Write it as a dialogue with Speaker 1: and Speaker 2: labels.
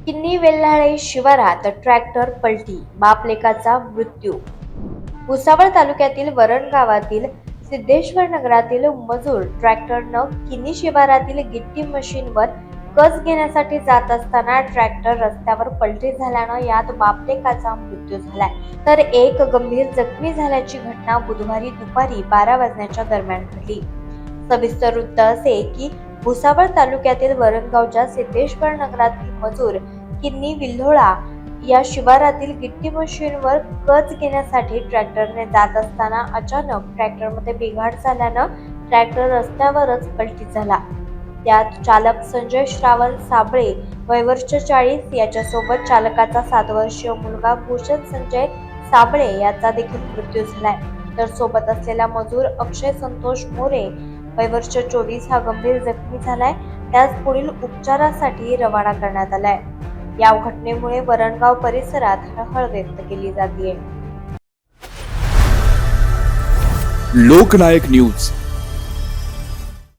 Speaker 1: किन्नी वेल्हाळे शिवारात ट्रॅक्टर पलटी, बाप लेकाचा मृत्यू। भुसावळ तालुक्यातील वरण गावातील सिद्धेश्वर नगरातील मजूर ट्रॅक्टरनं किन्नी शिवारातील गिट्टी मशीनवर कस घेण्यासाठी जात असताना ट्रॅक्टर रस्त्यावर पलटी झाल्यानं यात बापलेकाचा मृत्यू झालाय, तर एक गंभीर जखमी झाल्याची घटना बुधवारी दुपारी 12 वाजण्याच्या दरम्यान घडली। सविस्तर वृत्त असे की भुसावळ तालुक्यातील वरणगावच्या सिद्धेश्वर नगरातील मजूर किन्नी विल्होळा या शिवारातील गिट्टी मशीनवर कच घेण्यासाठी ट्रॅक्टरने जात असताना अचानक ट्रॅक्टरमध्ये बिघाड झाल्यानं ट्रॅक्टर रस्त्यावरच पलटी झाला। त्यात चालक संजय श्रावण साबळे वय वर्ष 40 याच्यासोबत चालकाचा 7 वर्षीय मुलगा भूषण संजय साबळे याचा देखील मृत्यू झालाय, तर सोबत असलेला मजूर अक्षय संतोष मोरे वय वर्ष 24 हा गंभीर जखमी झालाय। त्यास पुढील उपचारासाठी रवाना करण्यात आलाय। या घटनेमुळे वरणगाव परिसरात हळहळ व्यक्त केली जाते।
Speaker 2: लोकनायक न्यूज